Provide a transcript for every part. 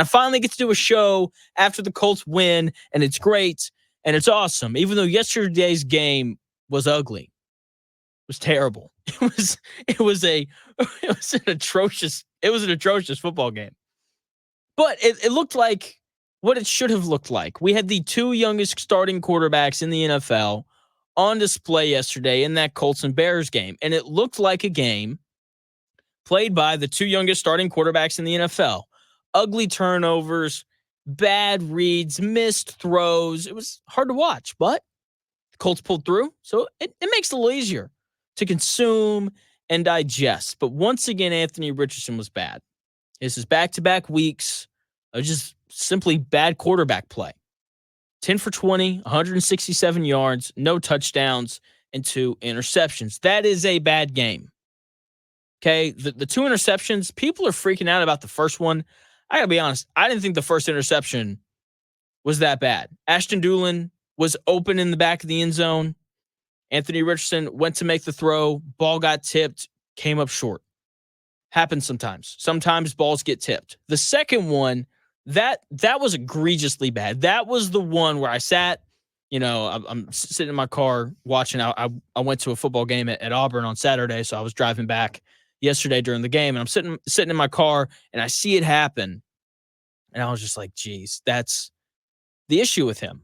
I finally get to do a show after the Colts win, and it's great, and it's awesome, even though yesterday's game was ugly. It was terrible. It was an atrocious football game. But it looked like what it should have looked like. We had the two youngest starting quarterbacks in the NFL on display yesterday in that Colts and Bears game. And it looked like a game played by the two youngest starting quarterbacks in the NFL. Ugly turnovers, bad reads, missed throws. It was hard to watch, but the Colts pulled through. So it makes it a little easier to consume and digest. But once again, Anthony Richardson was bad. This is back-to-back weeks of just simply bad quarterback play. 10 for 20, 167 yards, no touchdowns, and 2 interceptions. That is a bad game. Okay, the 2 interceptions, people are freaking out about the first one. I got to be honest, I didn't think the first interception was that bad. Ashton Doolin was open in the back of the end zone. Anthony Richardson went to make the throw. Ball got tipped, came up short. Happens sometimes. Sometimes balls get tipped. The second one, that was egregiously bad. That was the one where I sat, I'm sitting in my car watching. I went to a football game at Auburn on Saturday, so I was driving back yesterday during the game, and I'm sitting in my car, and I see it happen, and I was just like, geez, that's the issue with him,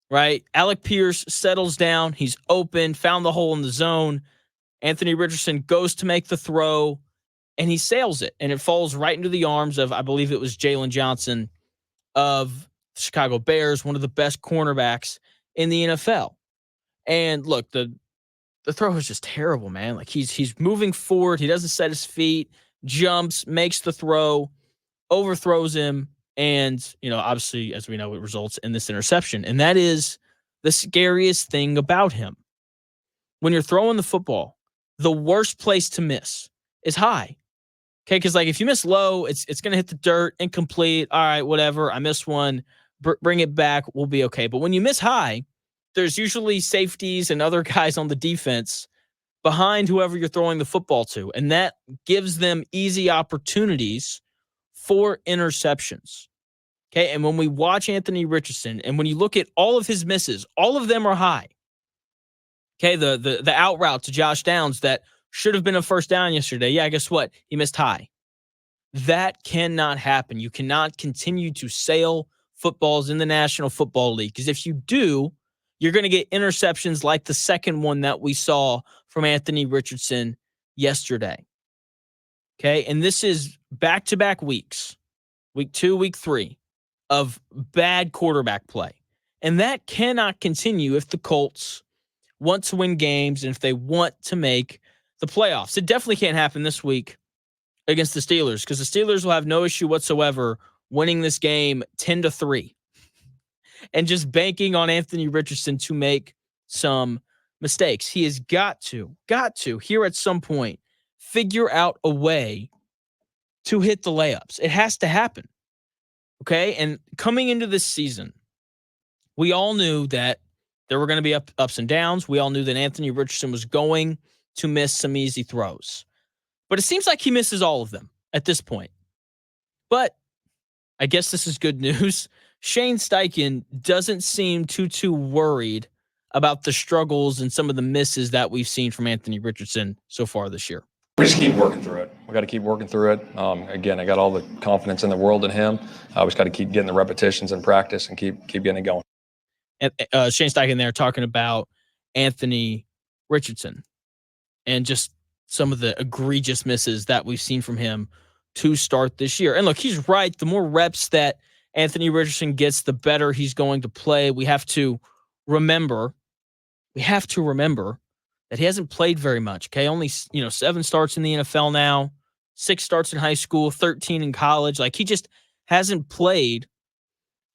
right? Alec Pierce settles down. He's open, found the hole in the zone. Anthony Richardson goes to make the throw, and he sails it, and it falls right into the arms of, I believe it was Jalen Johnson of the Chicago Bears, one of the best cornerbacks in the NFL. And look, the throw was just terrible, man. Like he's moving forward, he doesn't set his feet, jumps, makes the throw, overthrows him, and obviously, as we know, it results in this interception. And that is the scariest thing about him. When you're throwing the football, the worst place to miss is high. Okay, because if you miss low, it's going to hit the dirt, incomplete. All right, whatever. I missed one. Bring it back. We'll be okay. But when you miss high, there's usually safeties and other guys on the defense behind whoever you're throwing the football to, and that gives them easy opportunities for interceptions. Okay, and when we watch Anthony Richardson, and when you look at all of his misses, all of them are high. Okay, the out route to Josh Downs that should have been a first down yesterday. Yeah, guess what? He missed high. That cannot happen. You cannot continue to sail footballs in the National Football League, because if you do, you're going to get interceptions like the second one that we saw from Anthony Richardson yesterday. Okay, and this is back-to-back weeks, week 2, week 3, of bad quarterback play. And that cannot continue if the Colts want to win games and if they want to make the playoffs. It definitely can't happen this week against the Steelers, because the Steelers will have no issue whatsoever winning this game 10-3 and just banking on Anthony Richardson to make some mistakes. He has got to here at some point figure out a way to hit the layups. It has to happen. Okay? And coming into this season, we all knew that there were going to be ups and downs. We all knew that Anthony Richardson was going to miss some easy throws. But it seems like he misses all of them at this point. But I guess this is good news. Shane Steichen doesn't seem too worried about the struggles and some of the misses that we've seen from Anthony Richardson so far this year. We just keep working through it. We got to keep working through it. Again, I got all the confidence in the world in him. We just got to keep getting the repetitions in practice and keep getting it going. And Shane Steichen there talking about Anthony Richardson and just some of the egregious misses that we've seen from him to start this year. And look, he's right. The more reps that Anthony Richardson gets, the better he's going to play. We have to remember that he hasn't played very much. Okay, only 7 starts in the NFL now, 6 starts in high school, 13 in college. He just hasn't played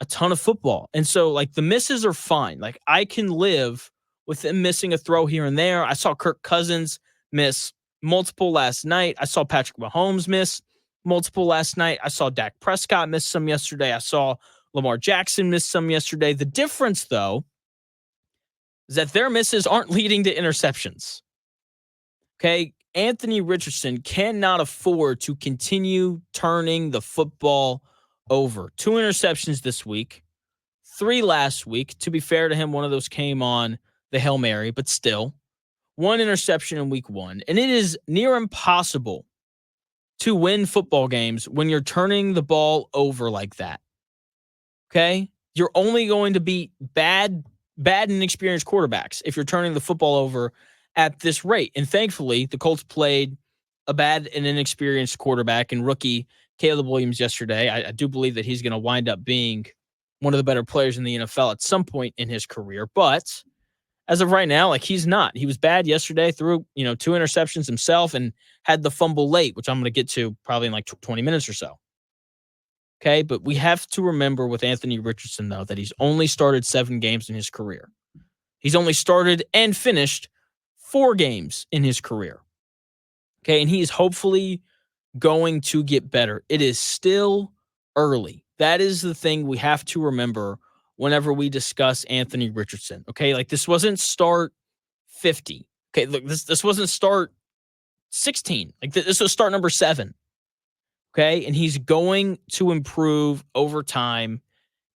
a ton of football. And so the misses are fine. I can live with him missing a throw here and there. I saw Kirk Cousins miss multiple last night. I saw Patrick Mahomes miss multiple last night. I saw Dak Prescott miss some yesterday. I saw Lamar Jackson miss some yesterday. The difference, though, is that their misses aren't leading to interceptions. Okay? Anthony Richardson cannot afford to continue turning the football over. 2 interceptions this week, 3 last week. To be fair to him, one of those came on the Hail Mary, but still, 1 interception in week 1. And it is near impossible to win football games when you're turning the ball over like that. Okay? You're only going to beat bad and inexperienced quarterbacks if you're turning the football over at this rate. And thankfully, the Colts played a bad and inexperienced quarterback and rookie Caleb Williams yesterday. I do believe that he's going to wind up being one of the better players in the NFL at some point in his career. But as of right now, like, he's not. He was bad yesterday, threw, 2 interceptions himself and had the fumble late, which I'm going to get to probably in like 20 minutes or so. Okay, but we have to remember with Anthony Richardson, though, that he's only started 7 games in his career. He's only started and finished 4 games in his career. Okay, and he is hopefully going to get better. It is still early. That is the thing we have to remember whenever we discuss Anthony Richardson. Okay, like, this wasn't start 50. Okay, look, this wasn't start 16. Like, this was start number 7. Okay, and he's going to improve over time.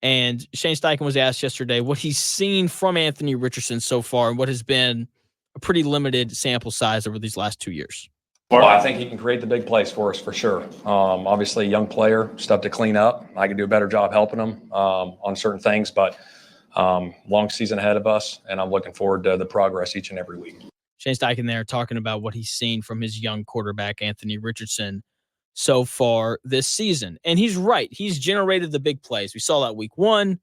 And Shane Steichen was asked yesterday what he's seen from Anthony Richardson so far and what has been a pretty limited sample size over these last 2 years. Well, I think he can create the big plays for us for sure. Obviously, a young player, stuff to clean up. I can do a better job helping him on certain things, but long season ahead of us, and I'm looking forward to the progress each and every week. Shane Steichen there talking about what he's seen from his young quarterback, Anthony Richardson, so far this season. And he's right. He's generated the big plays. We saw that week 1.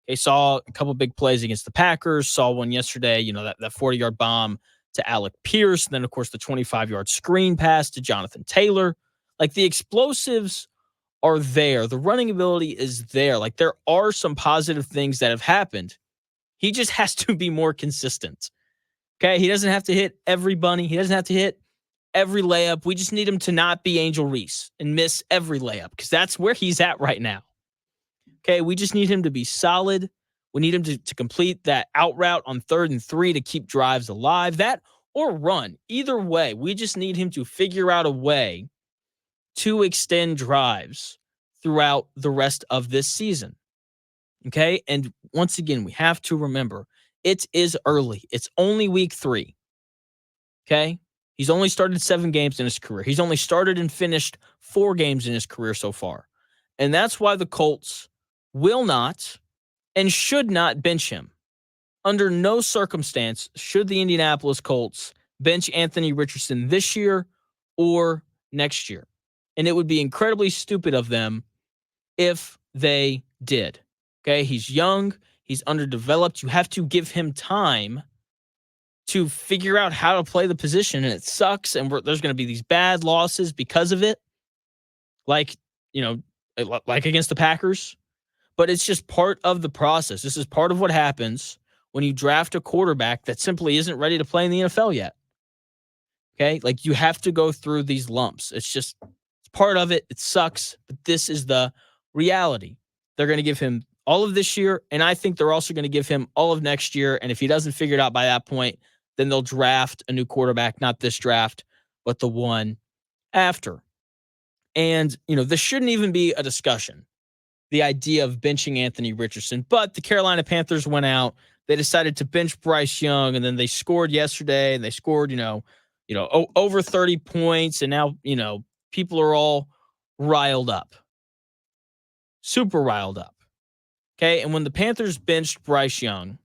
They saw a couple big plays against the Packers, saw one yesterday, that 40-yard bomb to Alec Pierce, and then, of course, the 25-yard screen pass to Jonathan Taylor. Like, the explosives are there. The running ability is there. Like, there are some positive things that have happened. He just has to be more consistent. Okay? He doesn't have to hit every bunny. He doesn't have to hit every layup. We just need him to not be Angel Reese and miss every layup, because that's where he's at right now. Okay? We just need him to be solid. We need him to complete that out route on 3rd and 3 to keep drives alive. That or run. Either way, we just need him to figure out a way to extend drives throughout the rest of this season. Okay? And once again, we have to remember, it is early. It's only week 3. Okay? He's only started 7 games in his career. He's only started and finished 4 games in his career so far. And that's why the Colts will not and should not bench him. Under no circumstance should the Indianapolis Colts bench Anthony Richardson this year or next year. And it would be incredibly stupid of them if they did. Okay, he's young, he's underdeveloped. You have to give him time to figure out how to play the position, and it sucks, and there's going to be these bad losses because of it, like against the Packers. But it's just part of the process. This is part of what happens when you draft a quarterback that simply isn't ready to play in the NFL yet. Okay? Like, you have to go through these lumps. It's part of it. It sucks, but this is the reality. They're going to give him all of this year, and I think they're also going to give him all of next year. And if he doesn't figure it out by that point, then they'll draft a new quarterback, not this draft, but the one after. And, this shouldn't even be a discussion, the idea of benching Anthony Richardson. But the Carolina Panthers went out. They decided to bench Bryce Young, and then they scored yesterday, and they scored, over 30 points. And now, people are all riled up, super riled up. Okay. And when the Panthers benched Bryce Young,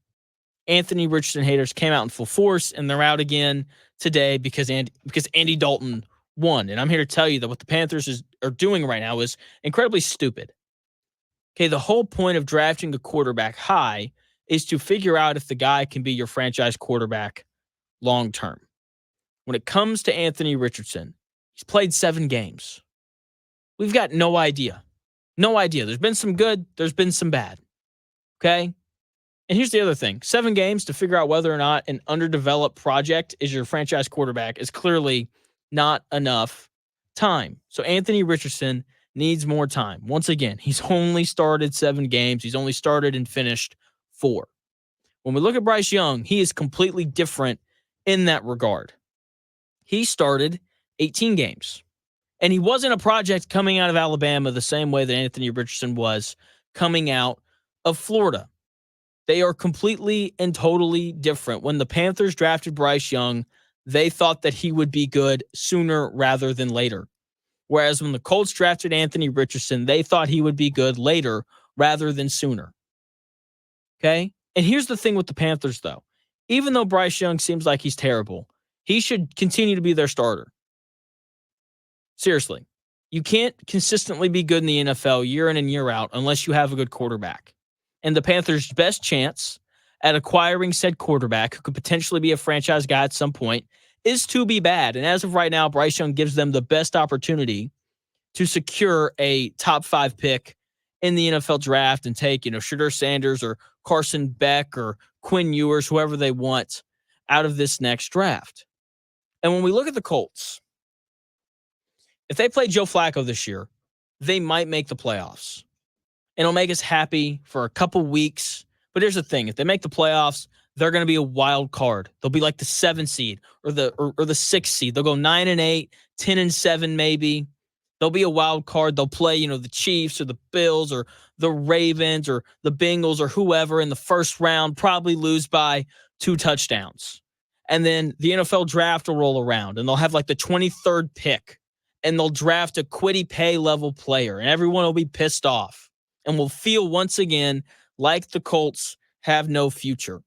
Anthony Richardson haters came out in full force, and they're out again today because Andy Dalton won. And I'm here to tell you that what the Panthers are doing right now is incredibly stupid. Okay, the whole point of drafting a quarterback high is to figure out if the guy can be your franchise quarterback long term. When it comes to Anthony Richardson, he's played 7 games. We've got no idea. No idea. There's been some good, there's been some bad. Okay? And here's the other thing. 7 games to figure out whether or not an underdeveloped project is your franchise quarterback is clearly not enough time. So Anthony Richardson needs more time. Once again, he's only started 7 games. He's only started and finished 4. When we look at Bryce Young, he is completely different in that regard. He started 18 games, And he wasn't a project coming out of Alabama the same way that Anthony Richardson was coming out of Florida. They are completely and totally different. When the Panthers drafted Bryce Young, they thought that he would be good sooner rather than later. Whereas when the Colts drafted Anthony Richardson, they thought he would be good later rather than sooner. Okay? And here's the thing with the Panthers, though. Even though Bryce Young seems like he's terrible, he should continue to be their starter. Seriously. You can't consistently be good in the NFL year in and year out unless you have a good quarterback. And the Panthers' best chance at acquiring said quarterback, who could potentially be a franchise guy at some point, is to be bad. And as of right now, Bryce Young gives them the best opportunity to secure a top 5 pick in the NFL draft and take, Shedeur Sanders or Carson Beck or Quinn Ewers, whoever they want out of this next draft. And when we look at the Colts, if they play Joe Flacco this year, they might make the playoffs. And it'll make us happy for a couple weeks. But here's the thing. If they make the playoffs, they're going to be a wild card. They'll be like the 7 seed or the 6 seed. They'll go 9-8, 10-7 maybe. They'll be a wild card. They'll play, the Chiefs or the Bills or the Ravens or the Bengals or whoever in the first round, probably lose by 2 touchdowns. And then the NFL draft will roll around and they'll have like the 23rd pick and they'll draft a Kwity Paye level player and everyone will be pissed off and will feel once again like the Colts have no future.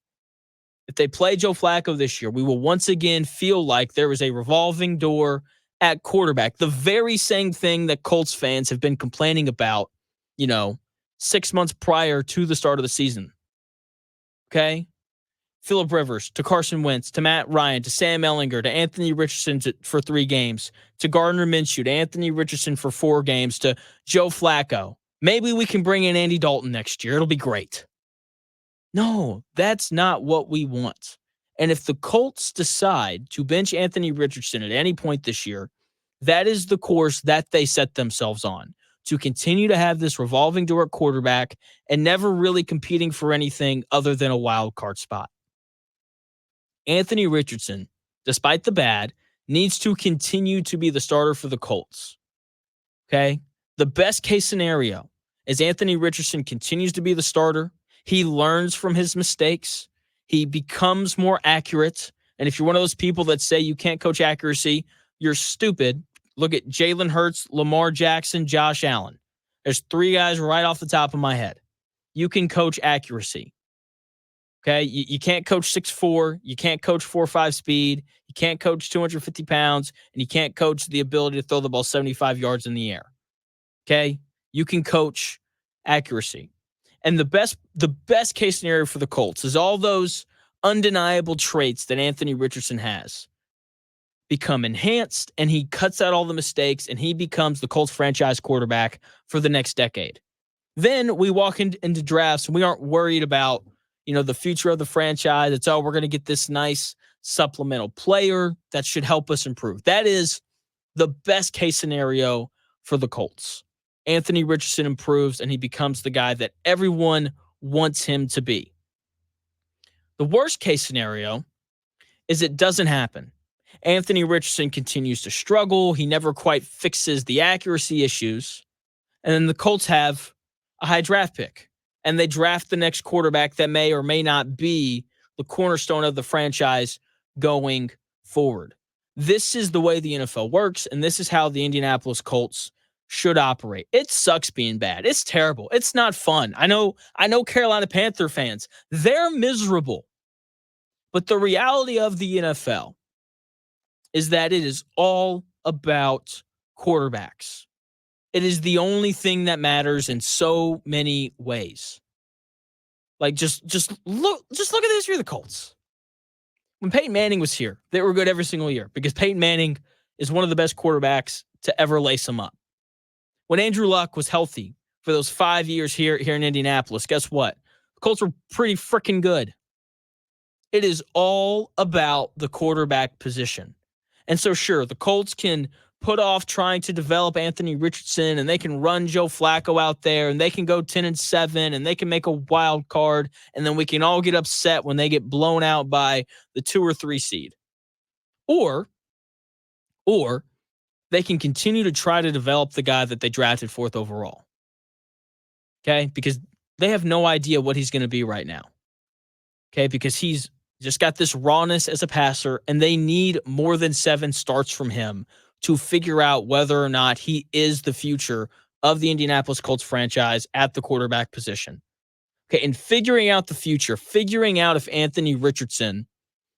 If they play Joe Flacco this year, we will once again feel like there is a revolving door at quarterback. The very same thing that Colts fans have been complaining about, 6 months prior to the start of the season. Okay? Phillip Rivers, to Carson Wentz, to Matt Ryan, to Sam Ehlinger, to Anthony Richardson for 3 games, to Gardner Minshew, to Anthony Richardson for 4 games, to Joe Flacco. Maybe we can bring in Andy Dalton next year. It'll be great. No, that's not what we want. And if the Colts decide to bench Anthony Richardson at any point this year, that is the course that they set themselves on, to continue to have this revolving door at quarterback and never really competing for anything other than a wild card spot. Anthony Richardson, despite the bad, needs to continue to be the starter for the Colts. Okay? The best case scenario is Anthony Richardson continues to be the starter. He learns from his mistakes. He becomes more accurate. And if you're one of those people that say you can't coach accuracy, you're stupid. Look at Jalen Hurts, Lamar Jackson, Josh Allen. There's 3 guys right off the top of my head. You can coach accuracy. Okay? You can't coach 6'4". You can't coach 4.5 speed. You can't coach 250 pounds. And you can't coach the ability to throw the ball 75 yards in the air. Okay? You can coach accuracy. And the best case scenario for the Colts is all those undeniable traits that Anthony Richardson has become enhanced, and he cuts out all the mistakes, and he becomes the Colts franchise quarterback for the next decade. Then we walk into drafts, and we aren't worried about, the future of the franchise. It's, we're going to get this nice supplemental player that should help us improve. That is the best case scenario for the Colts. Anthony Richardson improves, and he becomes the guy that everyone wants him to be. The worst case scenario is it doesn't happen. Anthony Richardson continues to struggle. He never quite fixes the accuracy issues. And then the Colts have a high draft pick, and they draft the next quarterback that may or may not be the cornerstone of the franchise going forward. This is the way the NFL works, and this is how the Indianapolis Colts should operate. It sucks being bad. It's terrible. It's not fun. I know Carolina Panther fans, they're miserable. But the reality of the NFL is that it is all about quarterbacks. It is the only thing that matters in so many ways. Like just look at the history of the Colts. When Peyton Manning was here, they were good every single year because Peyton Manning is one of the best quarterbacks to ever lace them up. When Andrew Luck was healthy for those 5 years here in Indianapolis, guess what? The Colts were pretty freaking good. It is all about the quarterback position. And so, sure, the Colts can put off trying to develop Anthony Richardson, and they can run Joe Flacco out there, and they can go 10-7, and they can make a wild card, and then we can all get upset when they get blown out by the 2 or 3 seed. Or they can continue to try to develop the guy that they drafted 4th overall. Okay? Because they have no idea what he's going to be right now. Okay? Because he's just got this rawness as a passer, and they need more than 7 starts from him to figure out whether or not he is the future of the Indianapolis Colts franchise at the quarterback position. Okay, and figuring out the future, figuring out if Anthony Richardson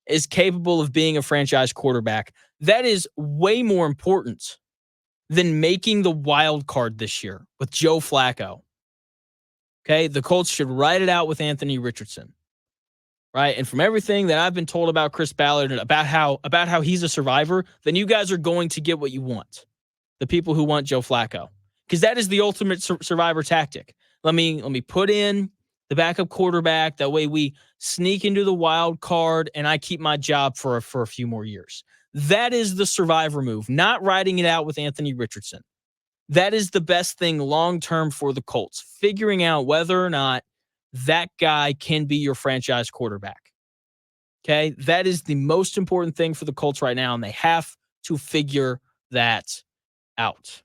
is capable of being a franchise quarterback, that is way more important than making the wild card this year with Joe Flacco. Okay, the Colts should write it out with Anthony Richardson. Right? And from everything that I've been told about Chris Ballard and about how he's a survivor, then you guys are going to get what you want. The people who want Joe Flacco. Because that is the ultimate survivor tactic. Let me put in the backup quarterback. That way we sneak into the wild card and I keep my job for a few more years. That is the survivor move, not riding it out with Anthony Richardson. That is the best thing long-term for the Colts, figuring out whether or not that guy can be your franchise quarterback. Okay? That is the most important thing for the Colts right now, and they have to figure that out.